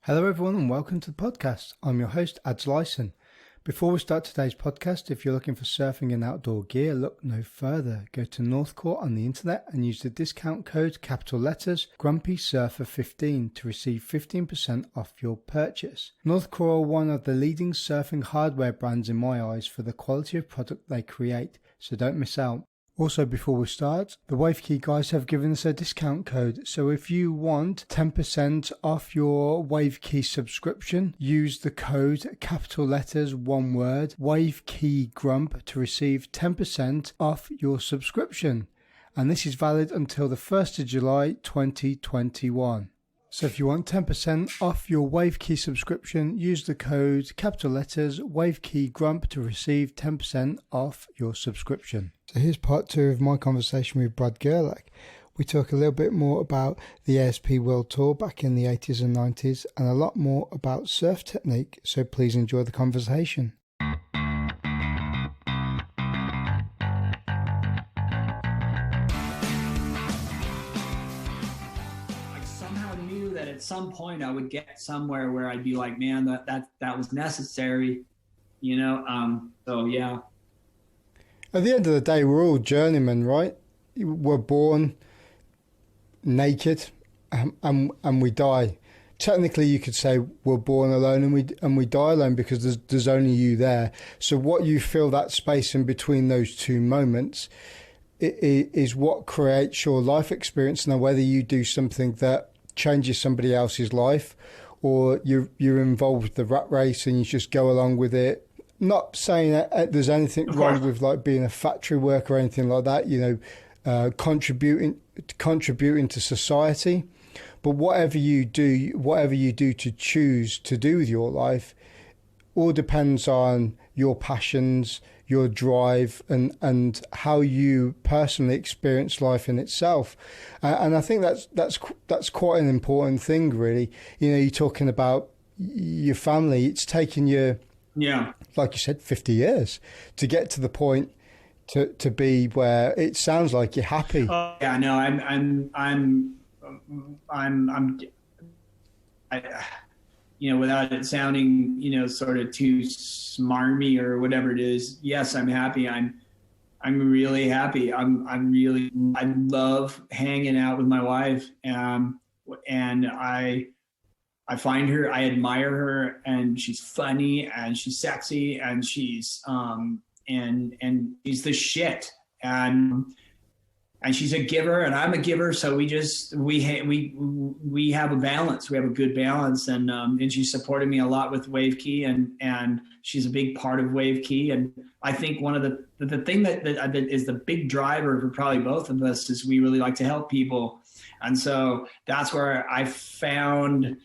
Hello everyone and welcome to the podcast. I'm your host Adz. Before we start today's podcast, if you're looking for surfing and outdoor gear, look no further. Go to Northcore on the internet and use the discount code capital letters GrumpySurfer15 to receive 15% off your purchase. Northcore are one of the leading surfing hardware brands in my eyes for the quality of product they create, so don't miss out. Also, before we start, the WaveKey guys have given us a discount code. So if you want 10% off your WaveKey subscription, use the code capital letters, one word, WaveKeyGrump to receive 10% off your subscription. And this is valid until the 1st of July 2021. So if you want 10% off your WaveKey subscription, use the code capital letters WaveKeyGrump to receive 10% off your subscription. So here's part 2 of my conversation with Brad Gerlach. We talk a little bit more about the ASP World Tour back in the 80s and 90s and a lot more about surf technique, so please enjoy the conversation. At some point I would get somewhere where I'd be like, man, that was necessary, you know? So yeah. At the end of the day, we're all journeymen, right? We're born naked and we die. Technically, you could say we're born alone and we die alone because there's only you there. So what you fill that space in between those two moments is what creates your life experience. Now, whether you do something that changes somebody else's life or you're involved with the rat race and you just go along with it, not saying that there's anything wrong with like being a factory worker or anything like that, you know, contributing to society, but whatever you do to choose to do with your life all depends on your passions, your drive, and how you personally experience life in itself. And I think that's quite an important thing, really. You know, you're talking about your family. It's taken you, like you said, 50 years to get to the point to be where it sounds like you're happy. Yeah, no, you know, without it sounding, you know, sort of too smarmy or whatever it is. Yes, I'm happy. I'm really happy. I love hanging out with my wife. And I find her, I admire her, and she's funny and she's sexy and she's, and she's the shit. And she's a giver and I'm a giver. So we have a balance. We have a good balance. And she's supported me a lot with WaveKey and she's a big part of WaveKey. And I think one of the thing that is the big driver for probably both of us is we really like to help people. And so that's where I found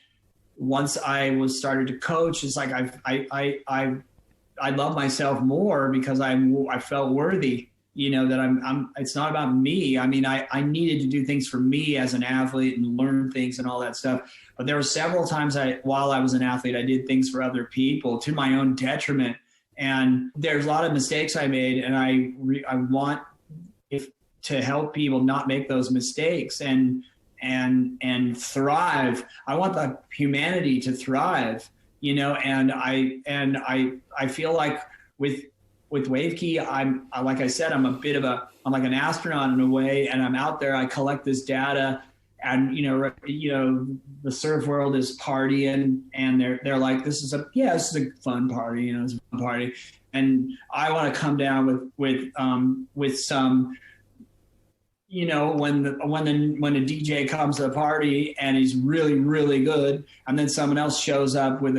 once I started to coach, it's like I love myself more because I felt worthy. You know, that it's not about me. I mean, I needed to do things for me as an athlete and learn things and all that stuff. But there were several times while I was an athlete, I did things for other people to my own detriment. And there's a lot of mistakes I made, and I want to help people not make those mistakes and thrive. I want the humanity to thrive, you know, and I feel like with WaveKey, I'm like I said, I'm like an astronaut in a way, and I'm out there. I collect this data, and you know, the surf world is partying, and they're like, this is a fun party, you know, it's a fun party, and I want to come down with some, you know, when the DJ comes to the party and he's really, really good, and then someone else shows up with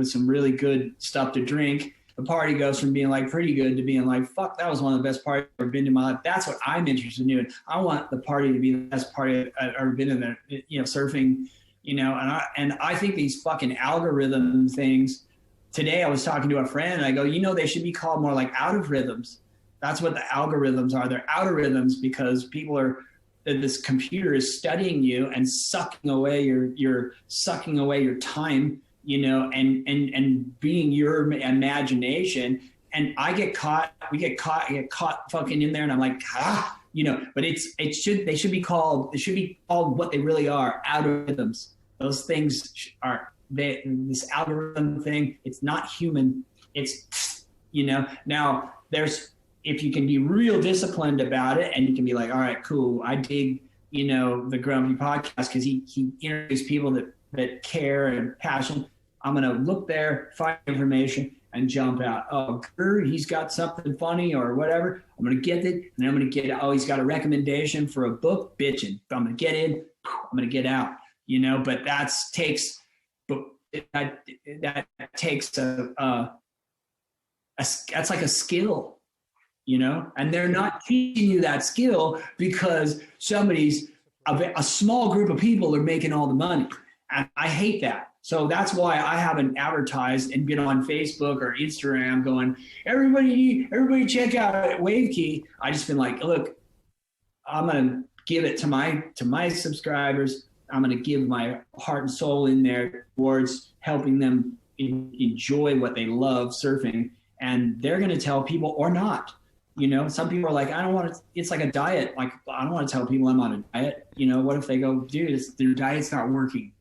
some really good stuff to drink. The party goes from being like pretty good to being like, fuck, that was one of the best parties I've ever been to in my life. That's what I'm interested in doing. I want the party to be the best party I've ever been in there, you know, surfing, you know, and I think these fucking algorithm things. Today I was talking to a friend and I go, you know, they should be called more like out of rhythms. That's what the algorithms are. They're out of rhythms because this computer is studying you and sucking away your time, you know, and being your imagination. And we get caught fucking in there, and I'm like, you know, but they should be called what they really are, algorithms. Those things are this algorithm thing. It's not human. It's, you know, now there's, if you can be real disciplined about it and you can be like, all right, cool. I dig, you know, the Grumpy podcast because he interviews people that care and passion. I'm going to look there, find information, and jump out. Oh, he's got something funny or whatever. I'm going to get it, and I'm going to get, oh, he's got a recommendation for a book, bitching. I'm going to get in, I'm going to get out, you know, but that takes that's like a skill, you know, and they're not teaching you that skill because a small group of people are making all the money. And I hate that. So that's why I haven't advertised and been on Facebook or Instagram going, everybody check out WaveKey. I just been like, look, I'm going to give it to my subscribers. I'm going to give my heart and soul in there towards helping them enjoy what they love, surfing. And they're going to tell people or not. You know, some people are like, I don't want to, it's like a diet. Like, I don't want to tell people I'm on a diet. You know, what if they go, dude, their diet's not working?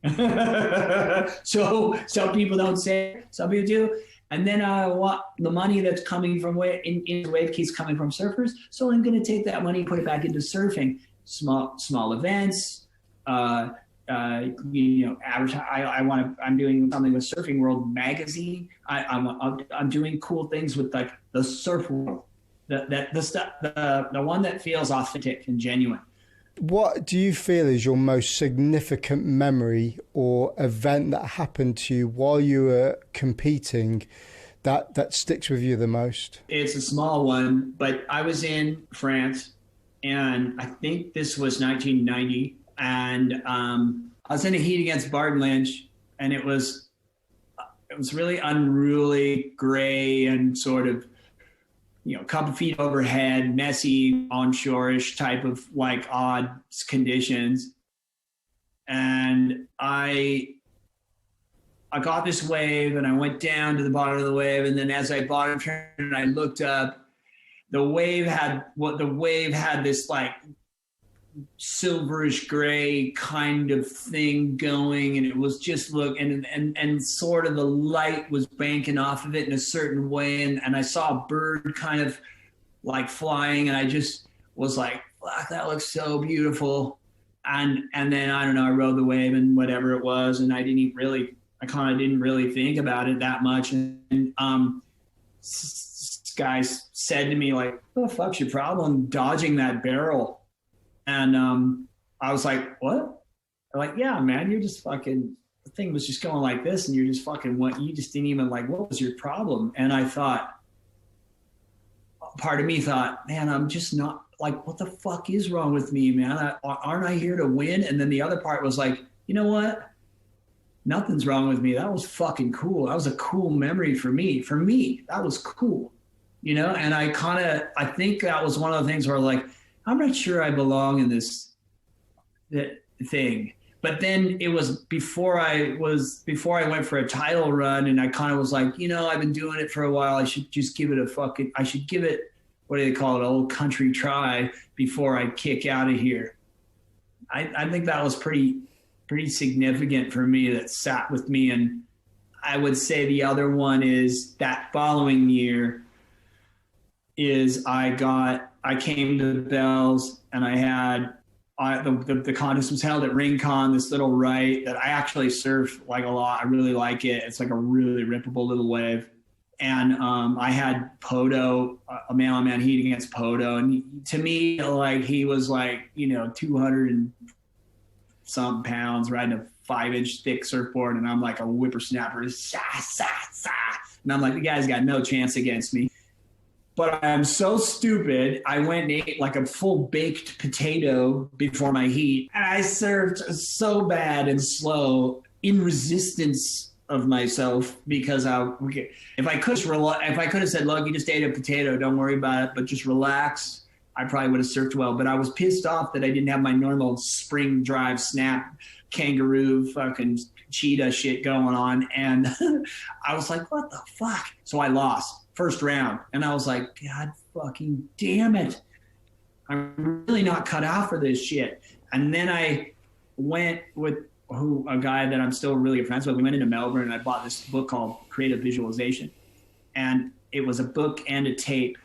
So some people don't say it, some people do. And then the money that's coming from into WaveKey's coming from surfers. So I'm going to take that money and put it back into surfing, small events, you know, advertise. I'm doing something with Surfing World magazine. I'm doing cool things with like the surf world. The one that feels authentic and genuine. What do you feel is your most significant memory or event that happened to you while you were competing that sticks with you the most? It's a small one, but I was in France, and I think this was 1990, and I was in a heat against Barton Lynch, and it was really unruly, gray, and sort of, you know, a couple feet overhead, messy, onshore-ish type of like odd conditions. And I got this wave and I went down to the bottom of the wave. And then as I bottom turned and I looked up, the wave had this like silverish gray kind of thing going, and it was just and sort of the light was banking off of it in a certain way, and I saw a bird kind of like flying, and I just was like, fuck, that looks so beautiful. And then I don't know, I rode the wave and whatever it was, and I kind of didn't really think about it that much. And guys said to me like, what the fuck's your problem dodging that barrel? And I was like, what? They're like, yeah, man, you're just fucking, the thing was just going like this, and you're just fucking, you just didn't even like, what was your problem? And I thought, part of me thought, man, I'm just not, like, what the fuck is wrong with me, man? Aren't I here to win? And then the other part was like, you know what? Nothing's wrong with me. That was fucking cool. That was a cool memory for me. For me, that was cool, you know? And I think that was one of the things where like, I'm not sure I belong in this thing. But then it was before I went for a title run, and I kind of was like, you know, I've been doing it for a while. I should just give it what do they call it, an old country try before I kick out of here. I think that was pretty significant for me, that sat with me. And I would say the other one is that following year is I came to the Bells, and I had the contest was held at Rincon, this little right that I actually surf like a lot. I really like it. It's like a really rippable little wave. And I had Poto, a man-on-man heat against Poto. And to me, like, he was like, you know, 200 and some pounds riding a 5-inch thick surfboard. And I'm like a whippersnapper. And I'm like, the guy's got no chance against me. But I'm so stupid, I went and ate like a full baked potato before my heat. And I surfed so bad and slow in resistance of myself, because if I could have said, look, you just ate a potato, don't worry about it, but just relax, I probably would have surfed well. But I was pissed off that I didn't have my normal spring drive snap kangaroo fucking cheetah shit going on. And I was like, what the fuck? So I lost first round. And I was like, God fucking damn it. I'm really not cut out for this shit. And then I went with a guy that I'm still really friends with. We went into Melbourne and I bought this book called Creative Visualization. And it was a book and a tape.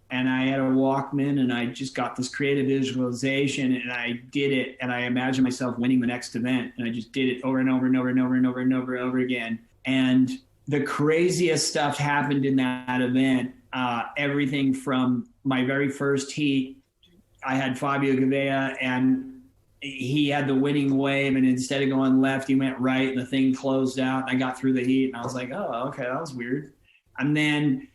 And I had a Walkman and I just got this creative visualization and I did it. And I imagined myself winning the next event. And I just did it over and over and over and over and over and over and over again. And the craziest stuff happened in that event. Everything from my very first heat, I had Fabio Gavea and he had the winning wave, and instead of going left, he went right, and the thing closed out, and I got through the heat, and I was like, oh, okay, that was weird. And then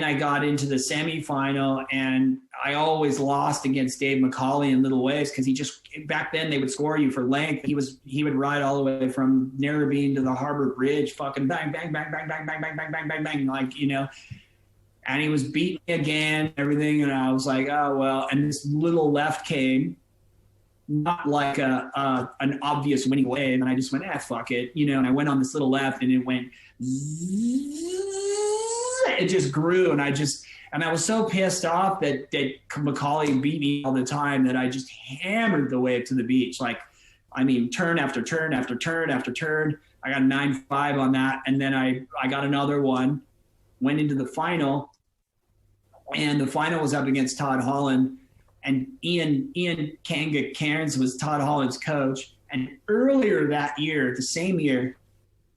I got into the semifinal, and I always lost against Dave McCauley in little waves because he just, back then they would score you for length. He would ride all the way from Narrabeen to the Harbor Bridge, fucking bang, bang, bang, bang, bang, bang, bang, bang, bang, bang, bang, like, you know. And he was beating me again, everything, and I was like, oh, well. And this little left came, not like an obvious winning wave, and I just went, fuck it, you know, and I went on this little left, and it went, it just grew, and I was so pissed off that Macaulay beat me all the time that I just hammered the wave to the beach, like, I mean, turn after turn after turn after turn. I got 9-5 on that, and then I got another one, went into the final, and the final was up against Todd Holland. And Ian Kanga Cairns was Todd Holland's coach. And earlier that year, the same year,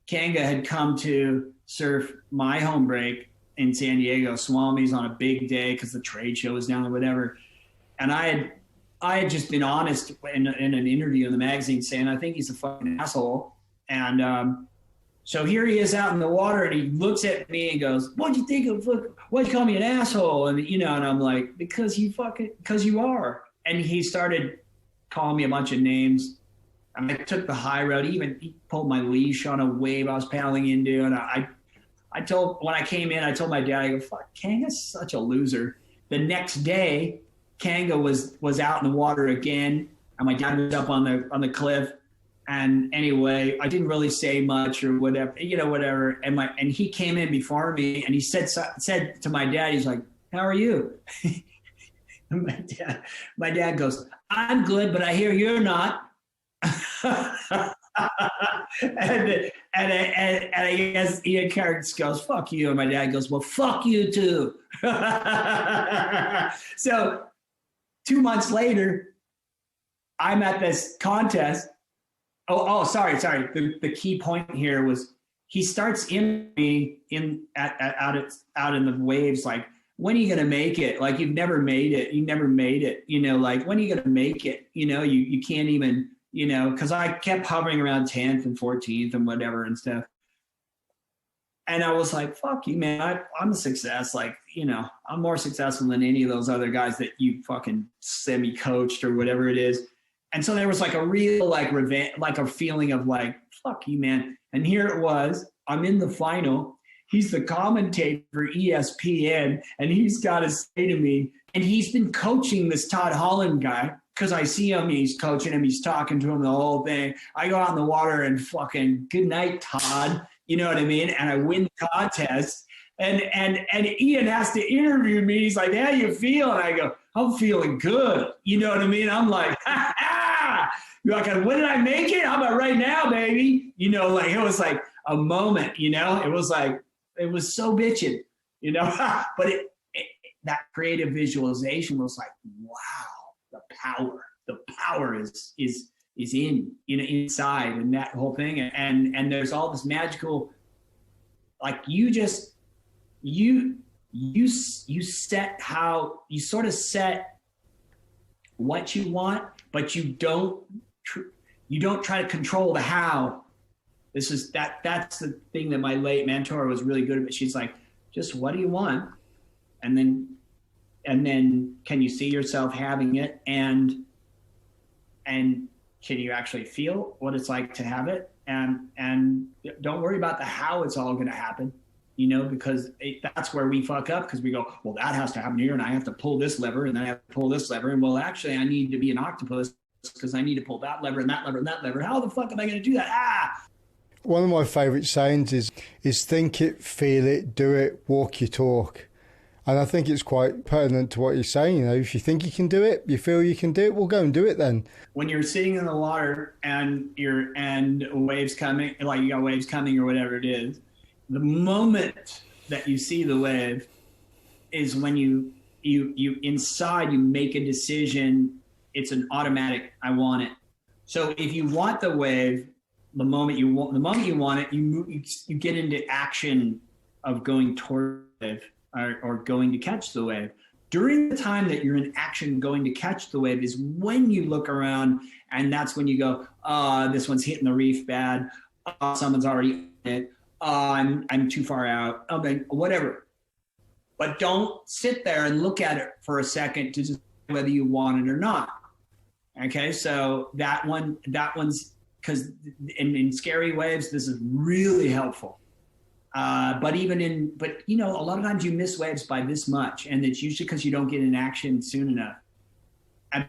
Kanga had come to surf my home break in San Diego, Swami's on a big day because the trade show was down or whatever. And I had just been honest in an interview in the magazine saying, I think he's a fucking asshole. And so here he is out in the water, and he looks at me and goes, what'd you think of, why'd you call me an asshole? And, you know, and I'm like, because you are. And he started calling me a bunch of names. And I took the high road. He pulled my leash on a wave I was paddling into. And when I came in, I told my dad, I go, fuck, Kanga's such a loser. The next day, Kanga was out in the water again. And my dad was up on the cliff. And anyway, I didn't really say much or whatever, you know, whatever. And he came in before me, and he said to my dad, he's like, how are you? my dad goes, I'm good, but I hear you're not. and I guess Ian Carrick goes, fuck you. And my dad goes, well, fuck you too. So 2 months later, I'm at this contest. Oh, sorry. The key point here was he starts in me out in the waves, like, when are you gonna make it? Like, you've never made it. You never made it. You know, like, when are you gonna make it? You know, you can't even, you know, because I kept hovering around 10th and 14th and whatever and stuff. And I was like, fuck you, man. I'm a success. Like, you know, I'm more successful than any of those other guys that you fucking semi-coached or whatever it is. And so there was like a real like revenge, like a feeling of like, fuck you, man. And here it was, I'm in the final. He's the commentator for ESPN, and he's got to say to me, and he's been coaching this Todd Holland guy, because I see him, he's coaching him, he's talking to him the whole thing. I go out in the water and fucking, good night, Todd. You know what I mean? And I win the contest. And Ian has to interview me. He's like, how you feel? And I go, I'm feeling good. You know what I mean? I'm like, ha ha. You're like, when did I make it? How about right now, baby? You know, like, it was like a moment, you know? It was like, it was so bitching, you know? But that creative visualization was like, wow, the power is in, you know, inside, and that whole thing. And there's all this magical, like, you set how you sort of set what you want, but you don't try to control the how. That's the thing that my late mentor was really good at. She's like, just what do you want? And then can you see yourself having it? And can you actually feel what it's like to have it? And don't worry about the how it's all going to happen, you know, because that's where we fuck up, because we go, well, that has to happen here, and I have to pull this lever, and then I have to pull this lever, and well, actually, I need to be an octopus because I need to pull that lever and that lever and that lever. How the fuck am I going to do that? One of my favourite sayings is think it, feel it, do it, walk your talk. And I think it's quite pertinent to what you're saying. You know, if you think you can do it, you feel you can do it, well, go and do it then. When you're sitting in the water and waves coming, like you got waves coming or whatever it is, the moment that you see the wave is when you inside, you make a decision. It's an automatic, I want it. So if you want the wave, the moment you want it, you get into action of going toward the wave or going to catch the wave. During the time that you're in action going to catch the wave is when you look around, and that's when you go, this one's hitting the reef bad. Someone's already in it. I'm too far out. Okay, whatever. But don't sit there and look at it for a second to decide whether you want it or not. Okay, so one's because in scary waves, this is really helpful. But you know, a lot of times you miss waves by this much, and it's usually because you don't get in action soon enough. And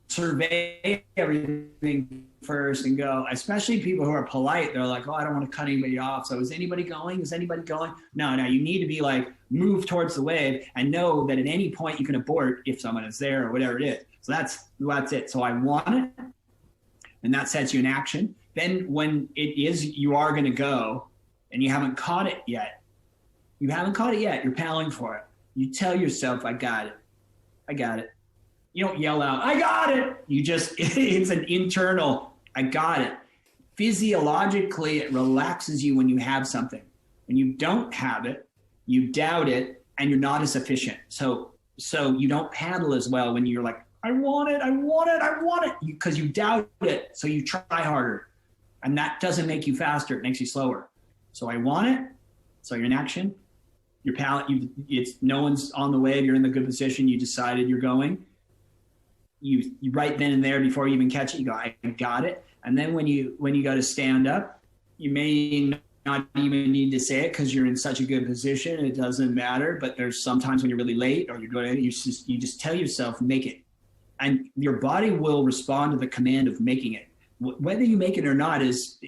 survey everything first and go, especially people who are polite. They're like, oh, I don't want to cut anybody off. So is anybody going? Is anybody going? No, you need to be like, move towards the wave and know that at any point you can abort if someone is there or whatever it is. So that's it. So I want it. And that sets you in action. Then when it is, you are going to go and you haven't caught it yet. You're paddling for it. You tell yourself, I got it. You don't yell out, I got it. It's an internal, I got it. Physiologically, it relaxes you when you have something. When you don't have it, you doubt it, and you're not as efficient. So you don't paddle as well when you're like, I want it, because you doubt it. So you try harder, and that doesn't make you faster. It makes you slower. So I want it. So you're in action. Your paddle, no one's on the wave. You're in the good position. You decided you're going. You right then and there before you even catch it, you go, I got it. And then when you go to stand up, you may not even need to say it because you're in such a good position. It doesn't matter. But there's sometimes when you're really late or you're going, you just tell yourself, make it. And your body will respond to the command of making it. Whether you make it or not is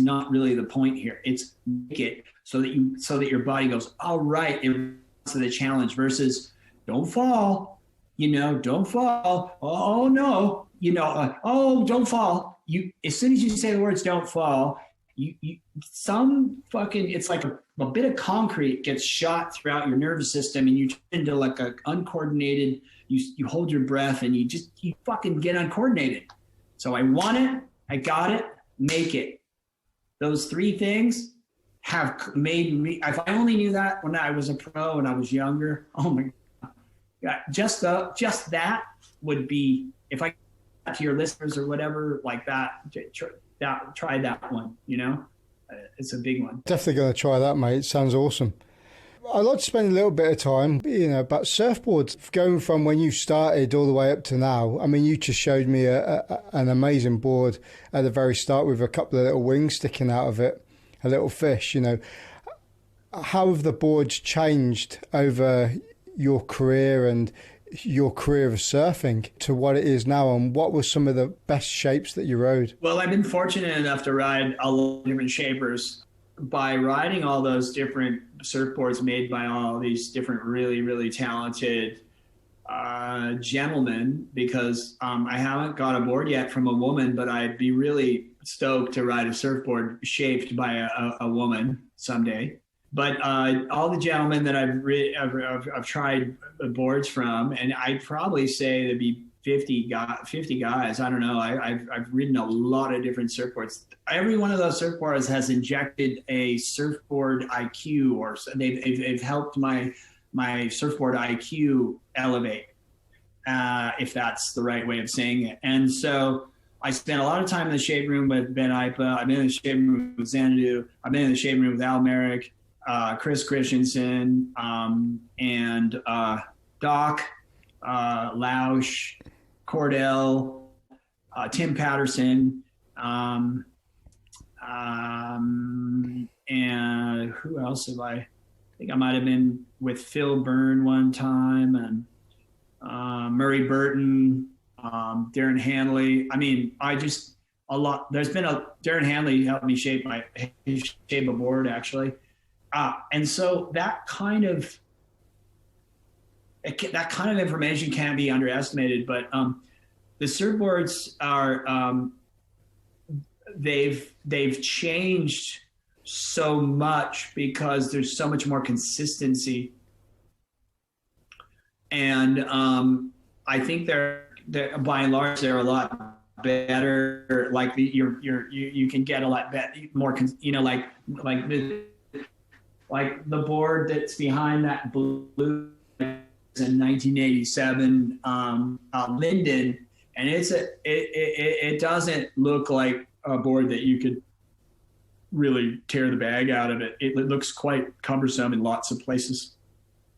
not really the point here. It's make it so that your body goes, all right, to the challenge versus don't fall, don't fall. Oh no, don't fall. As soon as you say the words don't fall, it's like a bit of concrete gets shot throughout your nervous system and you turn into like a uncoordinated, you hold your breath and you fucking get uncoordinated. So I want it, I got it, make it. Those three things have made me, if I only knew that when I was a pro and I was younger, oh my God, just that would be, if I to your listeners or whatever like that, try that one, it's a big one. Definitely going to try that, mate. It sounds awesome. I'd like to spend a little bit of time, about surfboards, going from when you started all the way up to now. I mean, you just showed me an amazing board at the very start with a couple of little wings sticking out of it, a little fish, How have the boards changed over your career and your career of surfing to what it is now, and what were some of the best shapes that you rode? Well, I've been fortunate enough to ride a lot of different shapers. By riding all those different surfboards made by all these different really, really talented gentlemen, because I haven't got a board yet from a woman, but I'd be really stoked to ride a surfboard shaped by a woman someday. But all the gentlemen that I've tried boards from, and I'd probably say there'd be 50 guys. I don't know. I've ridden a lot of different surfboards. Every one of those surfboards has injected a surfboard IQ, or they've helped my surfboard IQ elevate, if that's the right way of saying it. And so I spent a lot of time in the shape room with Ben Ipa. I've been in the shape room with Xanadu. I've been in the shape room with Al Merrick, Chris Christensen, and Doc, Lausch, Cordell, Tim Patterson, and who else have I think I might have been with Phil Byrne one time, and Murray Burton, Darren Hanley. I mean, there's been Darren Hanley helped me shape a board actually. And so that kind of that kind of information can't be underestimated. But the surfboards are they've changed so much because there's so much more consistency, and I think they're by and large they're a lot better. Like you can get a lot more, you know, like the board that's behind that blue is in 1987 Linden, and it doesn't look like a board that you could really tear the bag out of it. It looks quite cumbersome in lots of places.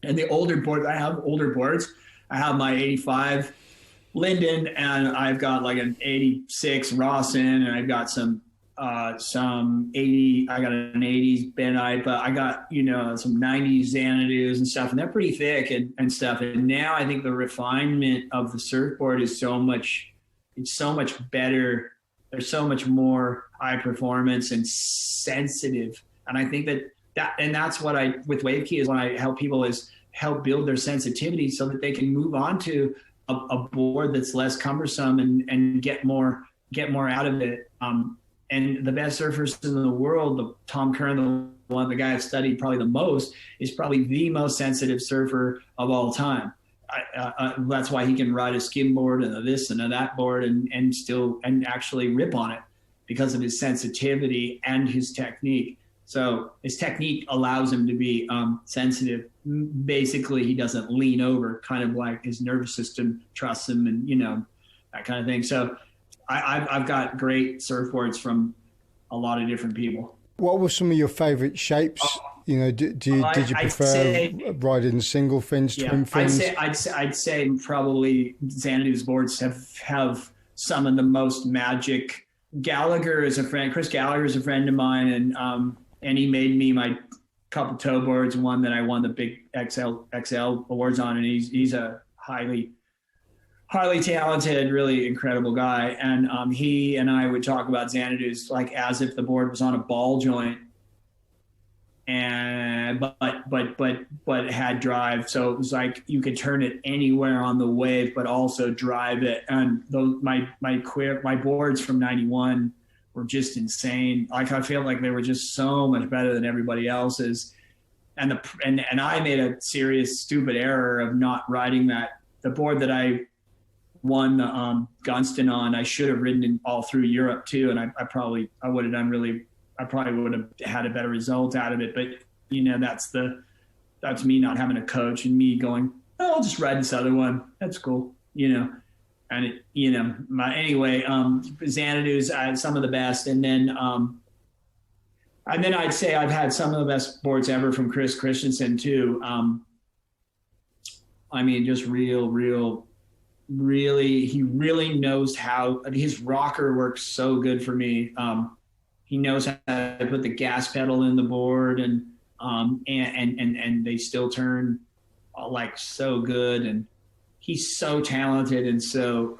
And the older board, I have older boards. I have my 85 Linden, and I've got like an 86 Rawson, and I've got some 80, I got an 80s Ben Ipa, I got, you know, some 90s Xanadu's and stuff, and they're pretty thick and stuff. And now I think the refinement of the surfboard is it's so much better. There's so much more high performance and sensitive. And I think that's what with WaveKey is when I help people is help build their sensitivity so that they can move on to a board that's less cumbersome and get more out of it. And the best surfers in the world, Tom Curran, the guy I've studied probably the most, is probably the most sensitive surfer of all time. That's why he can ride a skimboard and a this and a that board and actually rip on it because of his sensitivity and his technique. So his technique allows him to be sensitive. Basically, he doesn't lean over, kind of like his nervous system trusts him, and you know, that kind of thing. So I've got great surfboards from a lot of different people. What were some of your favorite shapes? You know, did you prefer riding single fins, twin fins? I'd say probably Xanadu's boards have some of the most magic. Gallagher is a friend. Chris Gallagher is a friend of mine, and he made me my couple toe boards, one that I won the big XL awards on, and he's a highly talented, really incredible guy. And he and I would talk about Xanadu's like as if the board was on a ball joint, and but it had drive, so it was like you could turn it anywhere on the wave, but also drive it. And those my boards from '91 were just insane. Like I feel like they were just so much better than everybody else's. And I made a serious stupid error of not riding the board that I won Gunston on. I should have ridden in all through Europe too, and I probably would have had a better result out of it. But you know, that's me not having a coach and me going, oh, I'll just ride this other one. That's cool, you know. And Xanadu's some of the best, and then I'd say I've had some of the best boards ever from Chris Christensen too. I mean, just really, he really knows how. His rocker works so good for me. He knows how to put the gas pedal in the board, and they still turn like so good. And he's so talented and so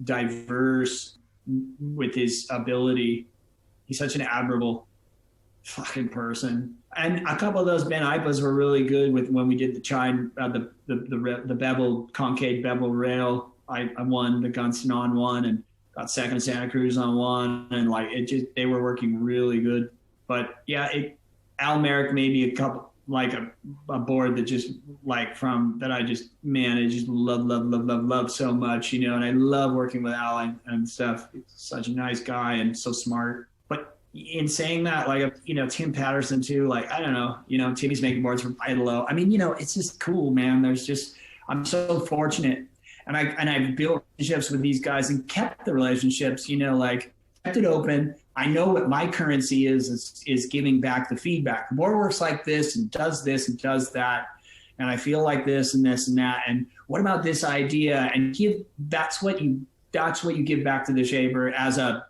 diverse with his ability. He's such an admirable fucking person. And a couple of those Ben Ipas were really good when we did the bevel, concave bevel rail. I won the Gunston on one and got second Santa Cruz on one, and like they were working really good. But yeah, Al Merrick made me a couple, like a board that just like I just love so much, you know. And I love working with Al and stuff. He's such a nice guy and so smart. But in saying that, like, you know, Tim Patterson too, like, I don't know, you know, Timmy's making boards from Idolo. I mean, you know, it's just cool, man. I'm so fortunate. And I've built relationships with these guys and kept the relationships, you know, like kept it open. I know what my currency is giving back the feedback. The board works like this and does that. And I feel like this and this and that. And what about this idea? And that's what you give back to the shaper as a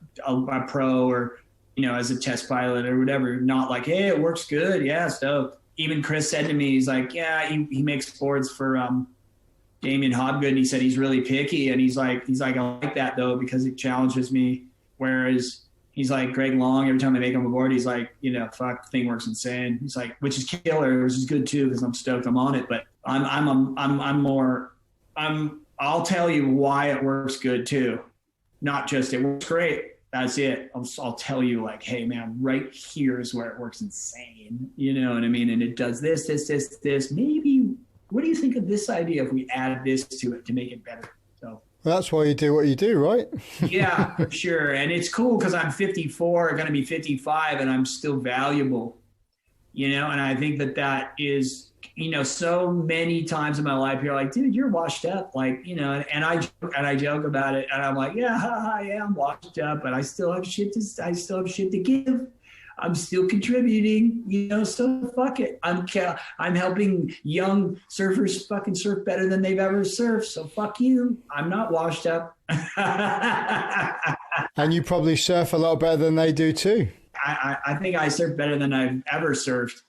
pro, or, you know, as a test pilot or whatever. Not like, hey, it works good. Yeah, so even Chris said to me, he's like, yeah, he makes boards for Damien Hobgood, and he said he's really picky, and he's like I like that though because it challenges me. Whereas He's like, Greg Long, every time I make him a board, he's like, you know, fuck, the thing works insane. He's like, which is killer, which is good too, because I'm stoked I'm on it. But I'll tell you why it works good too. Not just it works great. That's it. I'll tell you like, hey man, right here is where it works insane. You know what I mean? And it does this. Maybe, what do you think of this idea if we add this to it to make it better? So. Well, that's why you do what you do, right? Yeah, for sure. And it's cool because I'm 54, going to be 55, and I'm still valuable, you know? And I think that is, you know, so many times in my life, you're like, dude, you're washed up. Like, you know, and I joke about it, and I'm like, yeah, I'm washed up, but I still have shit to give. I'm still contributing, you know, so fuck it. I'm helping young surfers fucking surf better than they've ever surfed. So fuck you. I'm not washed up. And you probably surf a lot better than they do too. I think I surf better than I've ever surfed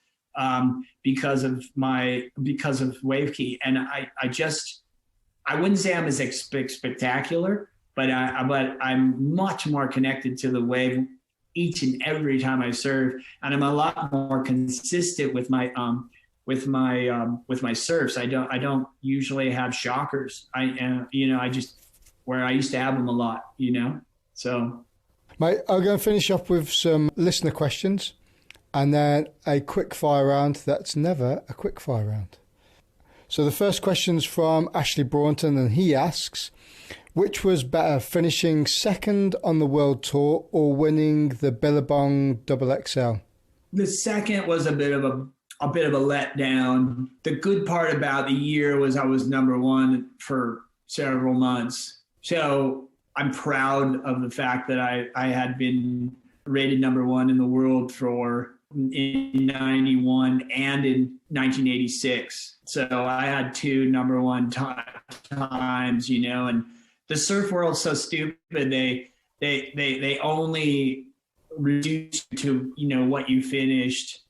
because of wave key. And I wouldn't say I'm as spectacular, but I'm much more connected to the wave each and every time I surf, and I'm a lot more consistent with my surfs. I don't usually have shockers. Where I used to have them a lot, you know. So, mate, I'm going to finish up with some listener questions, and then a quick fire round. That's never a quick fire round. So the first question's from Ashley Braunton, and he asks, which was better, finishing second on the World Tour or winning the Billabong XXL? The second was a bit of a letdown. The good part about the year was I was number one for several months. So I'm proud of the fact that I had been rated number one in the world in 91 and in 1986. So I had two number one times, you know, and the surf world's so stupid. They only reduce you to, you know, what you finished.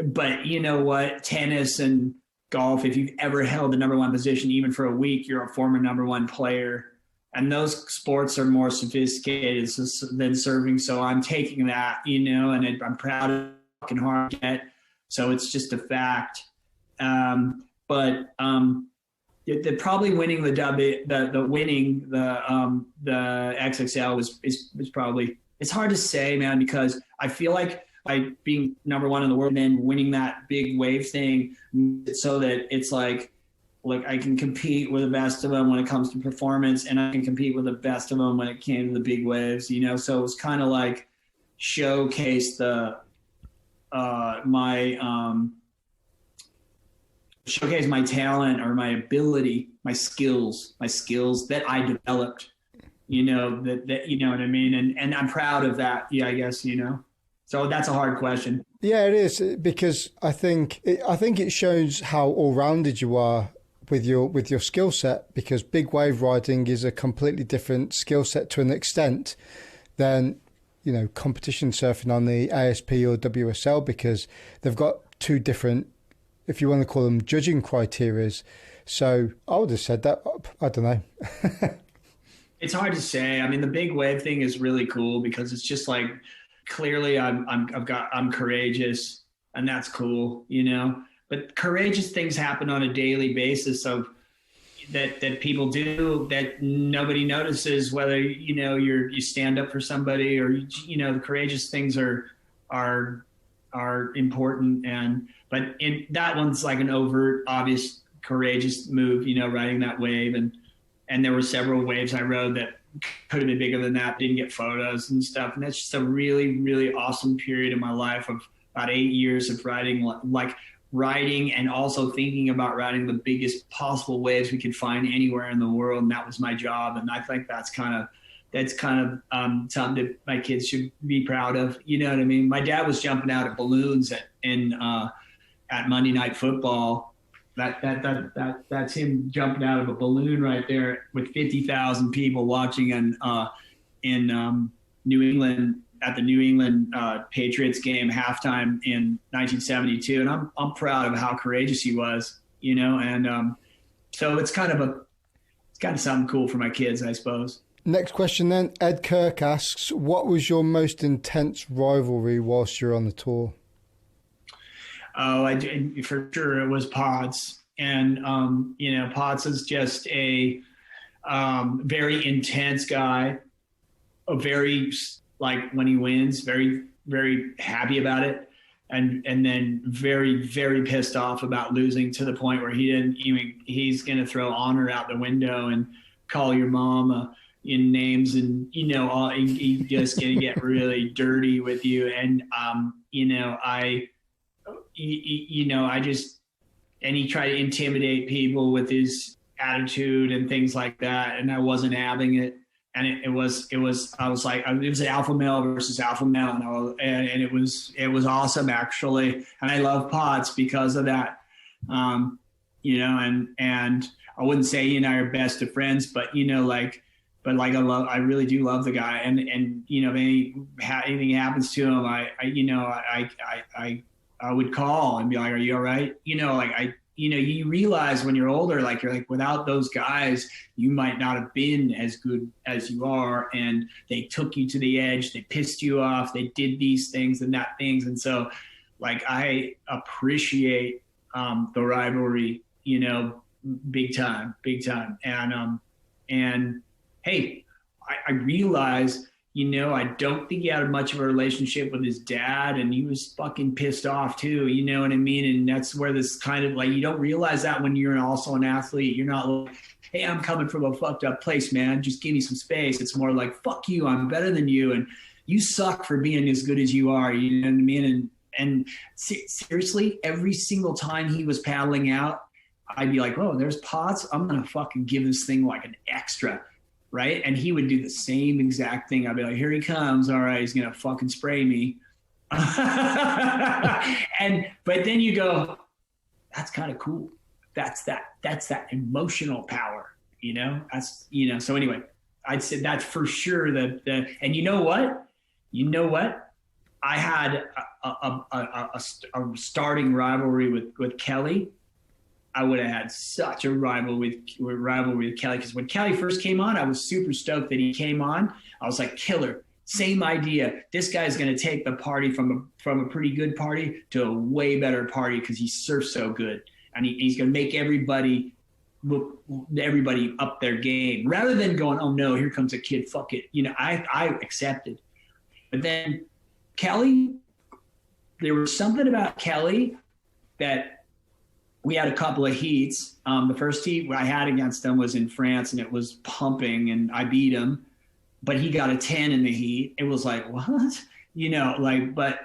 But you know what? Tennis and golf, if you've ever held the number one position, even for a week, you're a former number one player. And those sports are more sophisticated than surfing. So I'm taking that, you know, and I'm proud of fucking hard yet. So it's just a fact. The probably winning the XXL was probably, it's hard to say, man, because I feel like by being number one in the world and then winning that big wave thing, so that it's like, look, I can compete with the best of them when it comes to performance, and I can compete with the best of them when it came to the big waves, you know? So it was kind of like showcase my talent or my ability, my skills that I developed, you know, that you know what I mean? And I'm proud of that. Yeah, I guess, you know, so that's a hard question. Yeah, it is, because I think it shows how all-rounded you are with your skill set, because big wave riding is a completely different skill set to an extent than, you know, competition surfing on the ASP or WSL, because they've got two different, if you want to call them, judging criterias. So I would have said that. I don't know. It's hard to say. I mean, the big wave thing is really cool because it's just like, clearly I'm courageous, and that's cool, you know. But courageous things happen on a daily basis of that people do that nobody notices, whether, you know, you stand up for somebody or, you know, the courageous things are important. But that one's like an overt, obvious, courageous move, you know, riding that wave. And there were several waves I rode that could have been bigger than that, didn't get photos and stuff. And that's just a really, really awesome period in my life of about 8 years of riding and also thinking about riding the biggest possible waves we could find anywhere in the world. And that was my job. And I think that's kind of something that my kids should be proud of. You know what I mean? My dad was jumping out at balloons at Monday Night Football. That's him jumping out of a balloon right there with 50,000 people watching in New England at the New England Patriots game halftime in 1972, and I'm proud of how courageous he was, so it's kind of something cool for my kids, I suppose. Next question then. Ed Kirk asks, what was your most intense rivalry whilst you're on the tour? Oh, I did, for sure it was Pods. And, you know, Pods is just a very intense guy, a very, like, when he wins, very, very happy about it. And then very, very pissed off about losing, to the point where he's going to throw honor out the window and call your mom in names, and, you know, he just going to get really dirty with you. And, you know, and he tried to intimidate people with his attitude and things like that. And I wasn't having it. And it was an alpha male versus alpha male. And it was awesome, actually. And I love Pods because of that. You know, and I wouldn't say he and I are best of friends, but, you know, I really do love the guy. And, you know, if anything happens to him, I would call and be like, are you all right? You know, like you realize when you're older, like, you're like, without those guys, you might not have been as good as you are. And they took you to the edge. They pissed you off. They did these things and that things. And so, like, I appreciate the rivalry, you know, big time. And hey, I realize, you know, I don't think he had much of a relationship with his dad, and he was fucking pissed off too. You know what I mean? And that's where this kind of, like, you don't realize that when you're also an athlete. You're not like, hey, I'm coming from a fucked up place, man. Just give me some space. It's more like, fuck you, I'm better than you, and you suck for being as good as you are. You know what I mean? And seriously, every single time he was paddling out, I'd be like, oh, there's Pots. I'm going to fucking give this thing like an extra. Right. And he would do the same exact thing. I'd be like, here he comes. All right. He's going to fucking spray me. But then you go, that's kind of cool. That's that emotional power, you know, so anyway, I'd say that's for sure and you know what, I had a starting rivalry with Kelly. I would have had such a rivalry with Kelly, because when Kelly first came on, I was super stoked that he came on. I was like, killer, same idea. This guy's going to take the party from a pretty good party to a way better party because he surfs so good, and he's going to make everybody up their game, rather than going, oh no, here comes a kid, fuck it. You know, I accepted. But then Kelly, there was something about Kelly that. We had a couple of heats. The first heat I had against him was in France, and it was pumping, and I beat him, but he got a 10 in the heat. It was like, what? You know, like, but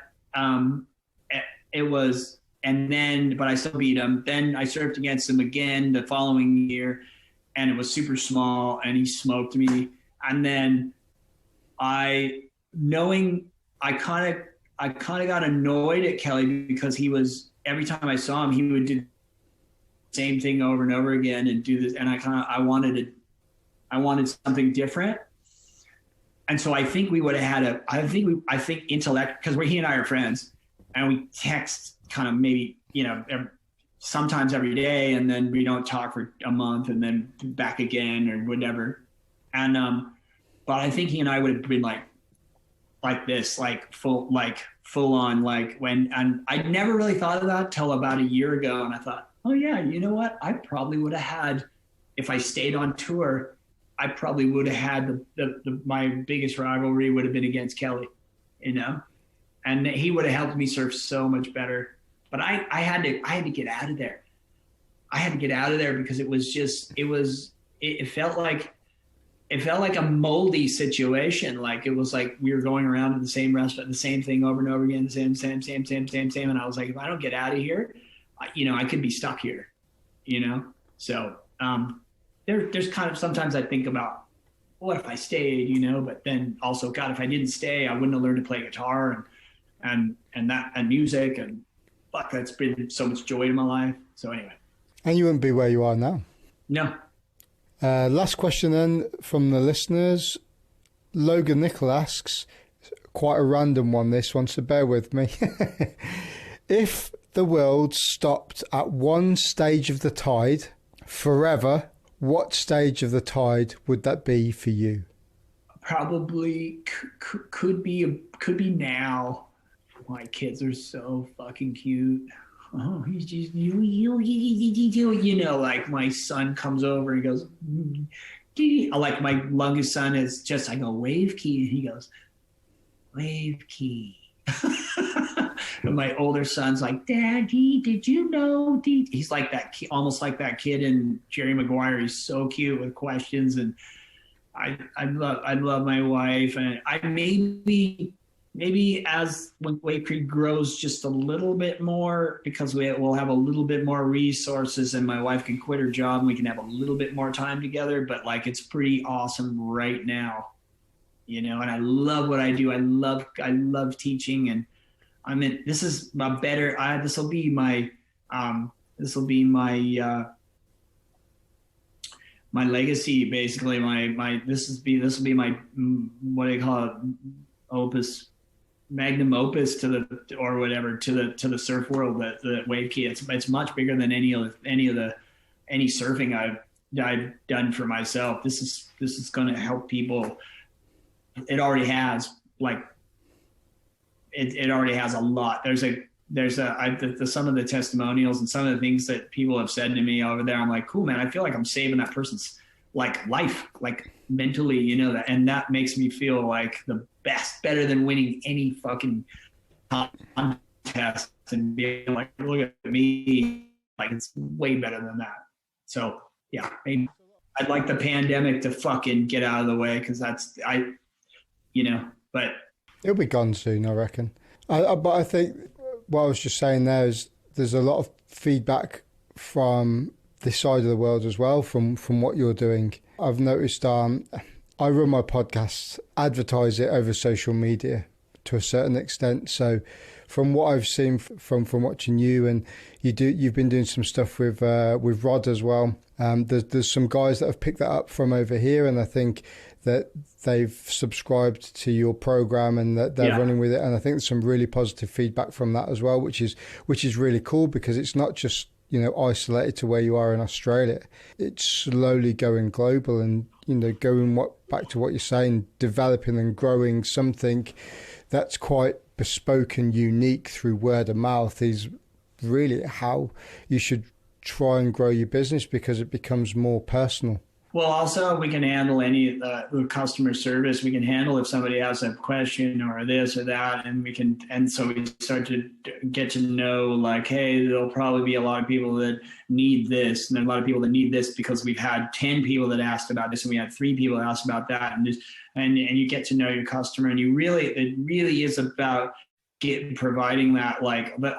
it was, but I still beat him. Then I surfed against him again the following year, and it was super small, and he smoked me. And then I kind of got annoyed at Kelly, because every time I saw him, he would do same thing over and over again and do this, and I wanted something different. And so I think we would have had I think intellect, because he and I are friends, and we text kind of maybe, you know, sometimes every day, and then we don't talk for a month, and then back again or whatever. And but I think he and I would have been like this, like full on, like and I never really thought of that till about a year ago, and I thought, oh yeah, you know what? I probably would have had, if I stayed on tour, I probably would have had my biggest rivalry would have been against Kelly, you know, and he would have helped me surf so much better. But I had to get out of there. I had to get out of there because it felt like a moldy situation. Like, it was like we were going around in the same restaurant, the same thing over and over again, same. And I was like, if I don't get out of here, you know, I could be stuck here, you know? So there's kind of, sometimes I think about, what if I stayed, you know? But then also, God, if I didn't stay, I wouldn't have learned to play guitar and music, and fuck, that's been so much joy in my life. So anyway. And you wouldn't be where you are now. No. Last question then from the listeners. Logan Nickel asks, quite a random one, this one, so bear with me. If the world stopped at one stage of the tide forever, what stage of the tide would that be for you? probably could be now. My kids are so fucking cute. Oh, he's just you know, like my son comes over and goes, like my youngest son is just, I go, wave key, and he goes, wave key. And my older son's like, Daddy, did you know? He's like that, almost like that kid in Jerry Maguire. He's so cute with questions, and I love my wife, and I maybe as when Wave Creek grows just a little bit more, because we'll have a little bit more resources, and my wife can quit her job and we can have a little bit more time together. But like, it's pretty awesome right now, you know. And I love what I do. I love teaching, and this is my better. This will be my my legacy, basically. This will be my, what do you call it, opus, magnum opus to the surf world, the Wave Key. It's much bigger than any surfing I've done for myself. This is going to help people. It already has, like, it already has a lot. There's some of the testimonials and some of the things that people have said to me over there. I'm like, cool, man. I feel like I'm saving that person's like life, like mentally, you know, and that makes me feel like the best, better than winning any fucking contest and being like, look at me. Like, it's way better than that. So yeah, maybe I'd like the pandemic to fucking get out of the way, because but it'll be gone soon, I reckon. But I think what I was just saying there is there's a lot of feedback from this side of the world as well, from what you're doing. I've noticed I run my podcast, advertise it over social media to a certain extent. So from what I've seen from watching you, and you've been doing some stuff with Rod as well. There's some guys that have picked that up from over here, and I think that they've subscribed to your program and that they're running with it. And I think there's some really positive feedback from that as well, which is really cool, because it's not just, you know, isolated to where you are in Australia. It's slowly going global, and, you know, back to what you're saying, developing and growing something that's quite bespoke and unique through word of mouth is really how you should try and grow your business, because it becomes more personal. Well, also, we can handle any customer service. We can handle if somebody has a question or this or that, and so we start to get to know, like, hey, there'll probably be a lot of people that need this, and there are a lot of people that need this, because we've had 10 people that asked about this, and we had 3 people that asked about that, and you get to know your customer, and it really is about providing that, like, but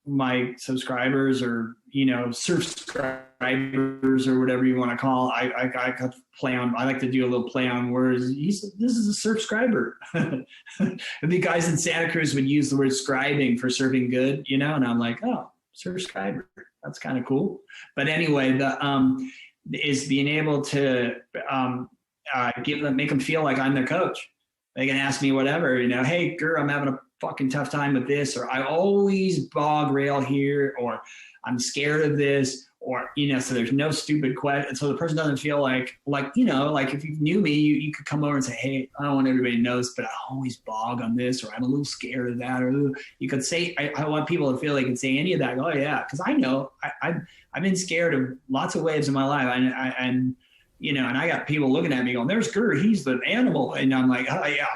my subscribers, or, you know, subscribers, or whatever you want to call it. I like to do a little play on words. This is a subscriber. The guys in Santa Cruz would use the word scribing for surfing good, you know, and I'm like, oh, subscriber. That's kind of cool. But anyway, is being able to make them feel like I'm their coach. They can ask me whatever, you know, hey, girl, I'm having a fucking tough time with this, or I always bog rail here, or I'm scared of this, or, you know, so there's no stupid question. So the person doesn't feel like, you know, like if you knew me, you could come over and say, hey, I don't want everybody to know this, but I always bog on this, or I'm a little scared of that, or you could say, I want people to feel they can say any of that. Oh yeah. Cause I know I've been scared of lots of waves in my life. And you know, and I got people looking at me going, there's Gurr, he's the animal. And I'm like, oh yeah,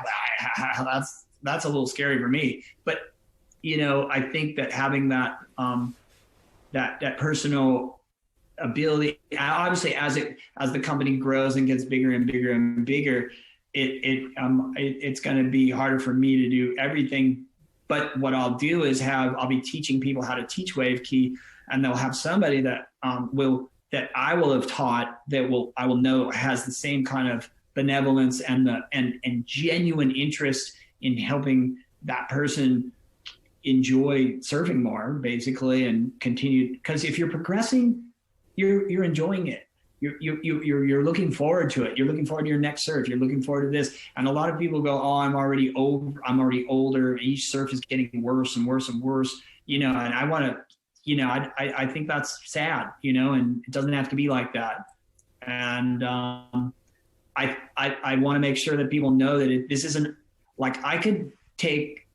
that's a little scary for me. But, you know, I think that having that, that personal ability, obviously as the company grows and gets bigger and bigger and bigger, it's going to be harder for me to do everything. But what I'll do is I'll be teaching people how to teach Wave Key, and they'll have somebody that that I will have taught, I will know has the same kind of benevolence and genuine interest in helping that person enjoy surfing more, basically, and continue. Because if you're progressing, you're enjoying it. You're looking forward to it. You're looking forward to your next surf. You're looking forward to this. And a lot of people go, "Oh, I'm already older. Each surf is getting worse and worse and worse." You know, and I want to. You know, I think that's sad, you know, and it doesn't have to be like that. And I want to make sure that people know that this isn't like I could take,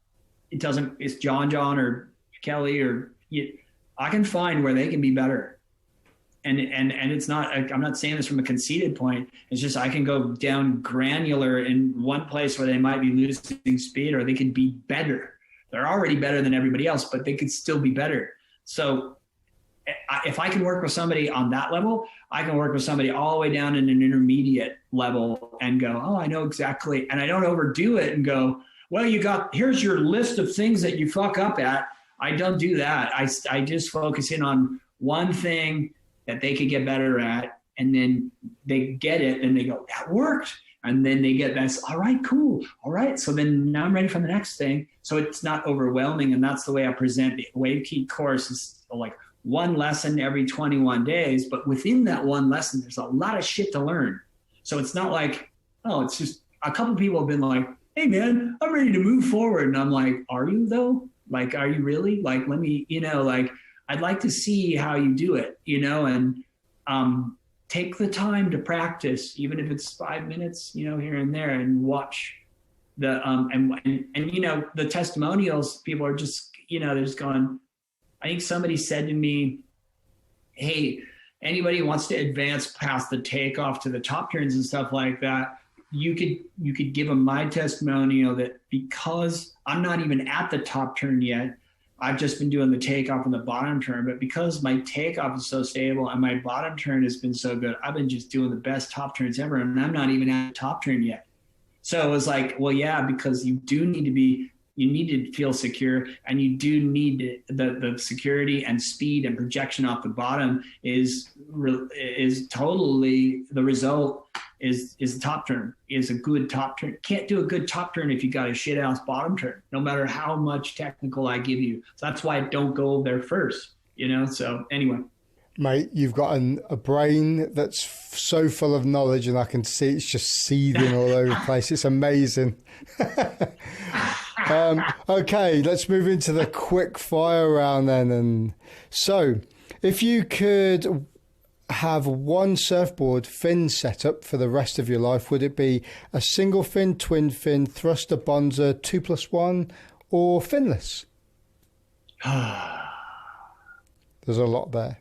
it's John or Kelly I can find where they can be better. And it's not, I'm not saying this from a conceited point. It's just, I can go down granular in one place where they might be losing speed, or they could be better. They're already better than everybody else, but they could still be better. So if I can work with somebody on that level, I can work with somebody all the way down in an intermediate level and go, oh, I know exactly. And I don't overdo it and go, well, here's your list of things that you fuck up at. I don't do that. I just focus in on one thing that they could get better at, and then they get it and they go, that worked. And then they get that's all right, cool. All right. So then now I'm ready for the next thing. So it's not overwhelming. And that's the way I present the WaveKey course, is like one lesson every 21 days. But within that one lesson, there's a lot of shit to learn. So it's not like, oh, it's just a couple of people have been like, hey man, I'm ready to move forward. And I'm like, are you though? Like, are you really? Like, let me, like, I'd like to see how you do it, and take the time to practice, even if it's 5 minutes, here and there, and watch the, and the testimonials. People are just, they're just going, I think somebody said to me, hey, anybody who wants to advance past the takeoff to the top turns and stuff like that, you could give them my testimonial that because I'm not even at the top turn yet, I've just been doing the takeoff and the bottom turn, but because my takeoff is so stable and my bottom turn has been so good, I've been just doing the best top turns ever, and I'm not even at the top turn yet. So it was like, well, yeah, because you need to feel secure, and you do need the security and speed and projection off the bottom is totally the result. Is the top turn, is a good top turn. Can't do a good top turn if you got a shit ass bottom turn, no matter how much technical I give you. So that's why I don't go there first, So anyway. Mate, you've got a brain that's so full of knowledge, and I can see it's just seething all over the place. It's amazing. Okay, let's move into the quick fire round then. And so, if you could have one surfboard fin setup for the rest of your life, would it be a single fin, twin fin, thruster, bonzer, 2+1, or finless? There's a lot there.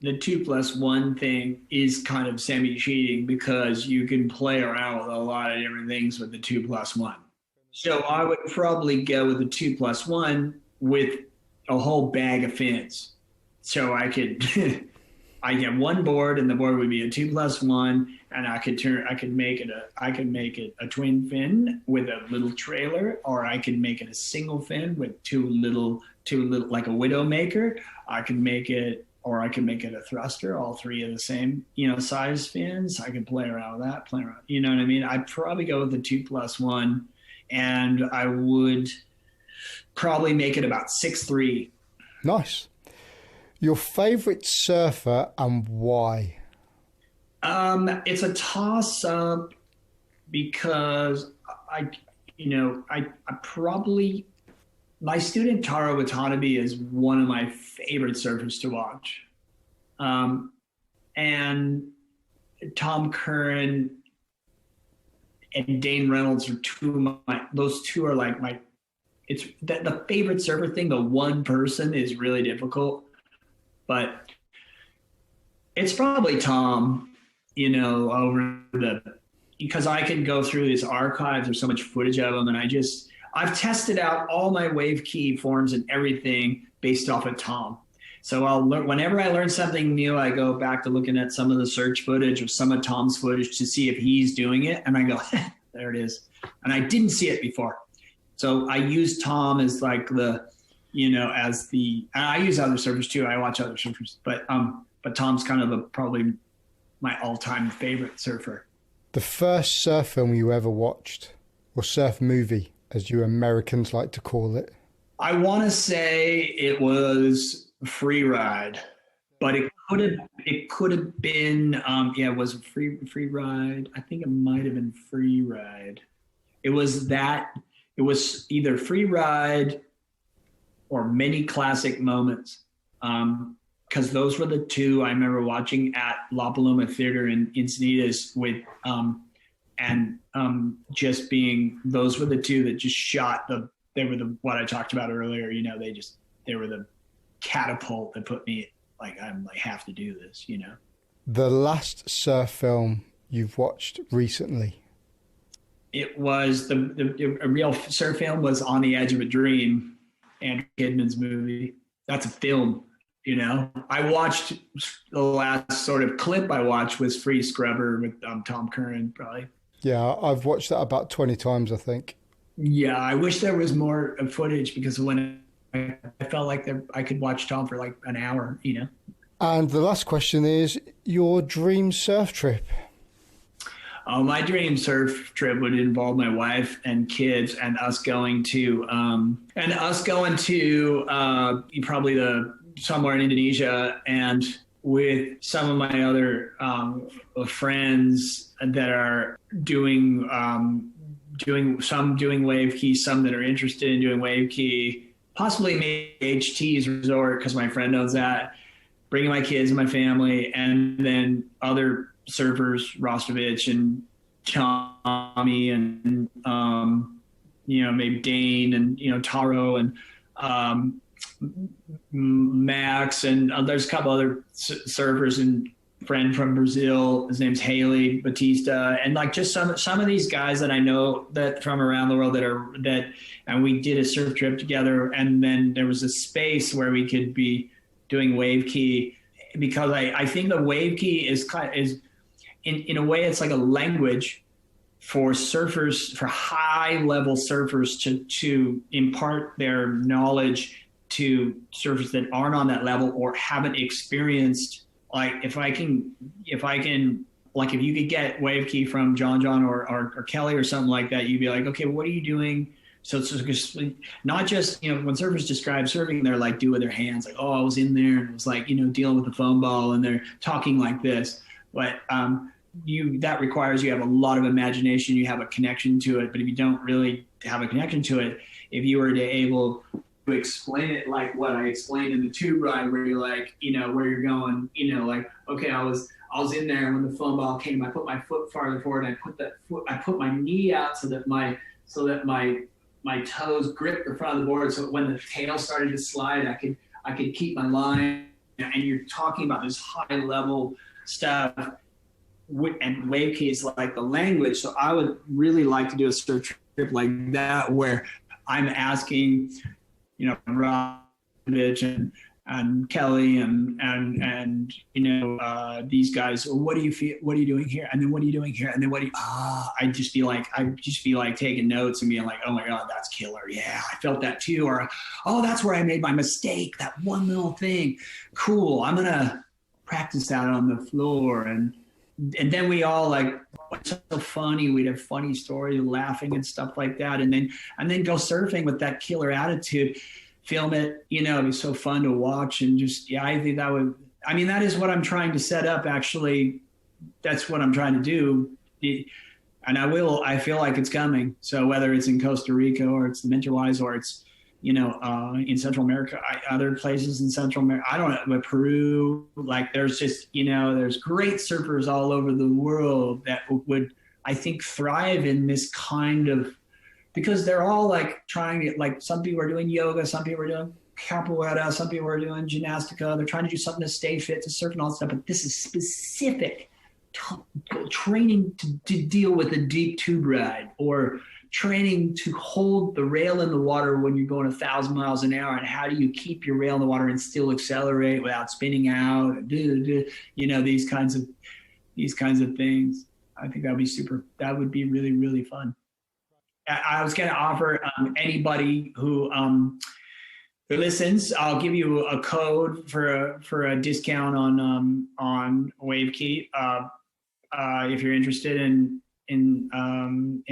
The 2+1 thing is kind of semi-cheating because you can play around with a lot of different things with the 2+1. So I would probably go with the 2+1 with a whole bag of fins. So I could, I get one board, and the board would be a 2+1, and I could make it a twin fin with a little trailer, or I could make it a single fin with two little, like a Widowmaker. I could make it a thruster, all three of the same, size fins. I could play around with that, you know what I mean? I'd probably go with the 2+1, and I would probably make it about 6'3". Nice. Your favorite surfer and why? It's a toss-up because I probably, my student Taro Watanabe is one of my favorite surfers to watch. And Tom Curran and Dane Reynolds are those two are like it's the favorite surfer thing. The one person is really difficult. But it's probably Tom, because I can go through his archives. There's so much footage of him. And I've tested out all my WaveKey forms and everything based off of Tom. So I'll learn, whenever I learn something new, I go back to looking at some of the search footage or some of Tom's footage to see if he's doing it. And I go, there it is. And I didn't see it before. So I use Tom as like and I use other surfers too. I watch other surfers, but Tom's kind of probably my all-time favorite surfer. The first surf film you ever watched, or surf movie, as you Americans like to call it? I want to say it was Free Ride, but it could have been it was Free Ride. I think it might have been Free Ride. It was either Free Ride or Many Classic Moments. because those were the two I remember watching at La Paloma Theater in Encinitas with, just being, those were the two that just shot they were what I talked about earlier, you know, they were the catapult that put me like, I'm like, have to do this, you know. The last surf film you've watched recently? It was a real surf film was On the Edge of a Dream, Andrew Kidman's movie. That's a film, you know. I watched the last sort of clip I watched was Free Scrubber with Tom Curran, probably. Yeah, I've watched that about 20 times, I think. Yeah, I wish there was more footage because when I felt like I could watch Tom for like an hour, you know. And the last question is your dream surf trip. My dream surf trip would involve my wife and kids and us going to probably somewhere in Indonesia, and with some of my other friends that are doing wave key, some that are interested in doing wave key, possibly maybe HT's resort because my friend knows that. Bringing my kids and my family, and then other surfers, Rostovich and Tommy and, maybe Dane and, Taro and Max. And there's a couple other surfers and friend from Brazil. His name's Haley Batista. And like just some of these guys that I know that from around the world and we did a surf trip together. And then there was a space where we could be doing wave key, because I think the wave key is in a way, it's like a language for surfers, for high level surfers to impart their knowledge to surfers that aren't on that level or haven't experienced. Like if you could get wave key from John or Kelly or something like that, you'd be like, okay, what are you doing? So it's not just, when surfers describe surfing, they're like, do with their hands, like, oh, I was in there and it was like, dealing with the foam ball, and they're talking like this. But that requires you have a lot of imagination, you have a connection to it. But if you don't really have a connection to it, if you were to able to explain it like what I explained in the tube ride, where you're like, where you're going, like, okay, I was in there, and when the foam ball came, I put my foot farther forward, and I put my knee out so that my toes gripped the front of the board, so when the tail started to slide, I could keep my line. And you're talking about this high level stuff, and wave key is like the language. So I would really like to do a surf trip like that, where I'm asking, Robovich and Kelly and these guys, what do you feel? What are you doing here? And then what are you doing here? And then I'd just be like taking notes and being like, oh my God, that's killer. Yeah, I felt that too. Or, oh, that's where I made my mistake. That one little thing. Cool. I'm going to practice that on the floor. And then we all like, what's so funny? We'd have funny stories, laughing and stuff like that. And then go surfing with that killer attitude. Film it, it'd be so fun to watch. And just, I think that is what I'm trying to set up. Actually, that's what I'm trying to do. And I feel like it's coming. So whether it's in Costa Rica or it's the Minterwise or it's, in Central America, other places in Central America, I don't know, but Peru, like there's just, there's great surfers all over the world that would, I think, thrive in this kind of, because they're all like trying to, like, some people are doing yoga, some people are doing capoeira, some people are doing gymnastica. They're trying to do something to stay fit, to surf and all that stuff. But this is specific training to deal with a deep tube ride, or training to hold the rail in the water when you're going 1,000 miles an hour. And how do you keep your rail in the water and still accelerate without spinning out? These kinds of things. I think that would be really, really fun. I was going to offer anybody who listens, I'll give you a code for a discount on Wave Key if you're interested in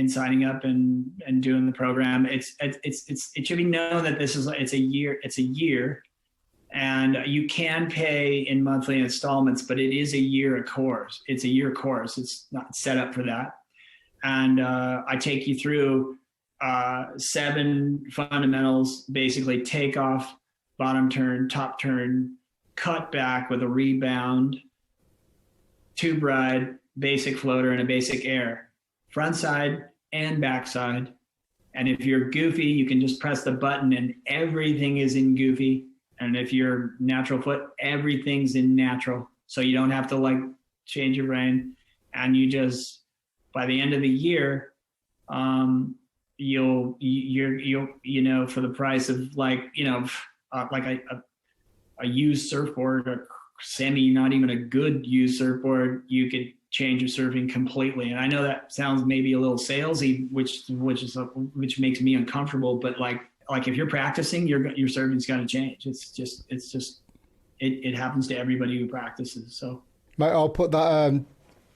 signing up and doing the program. It should be known that it's a year, and you can pay in monthly installments, but it is a year course. It's a year course. It's not set up for that. And I take you through 7 fundamentals, basically takeoff, bottom turn, top turn, cut back with a rebound, tube ride, basic floater, and a basic air, front side and back side. And if you're goofy, you can just press the button and everything is in goofy. And if you're natural foot, everything's in natural. So you don't have to like change your brain. And you just, by the end of the year, you'll for the price of like, like a used surfboard, a not even a good used surfboard, you could change your surfing completely. And I know that sounds maybe a little salesy, which makes me uncomfortable, but like if you're practicing, your surfing's got to change. It happens to everybody who practices. So mate, I'll put that,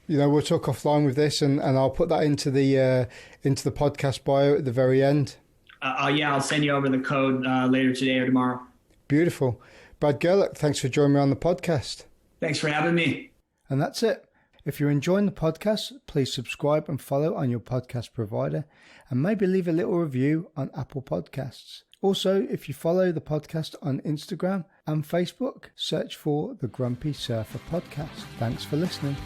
we'll talk offline with this and I'll put that into the podcast bio at the very end. I'll send you over the code later today or tomorrow. Beautiful. Brad Gerlach, thanks for joining me on the podcast. Thanks for having me. And that's it. If you're enjoying the podcast, please subscribe and follow on your podcast provider and maybe leave a little review on Apple Podcasts. Also, if you follow the podcast on Instagram and Facebook, search for the Grumpy Surfer Podcast. Thanks for listening.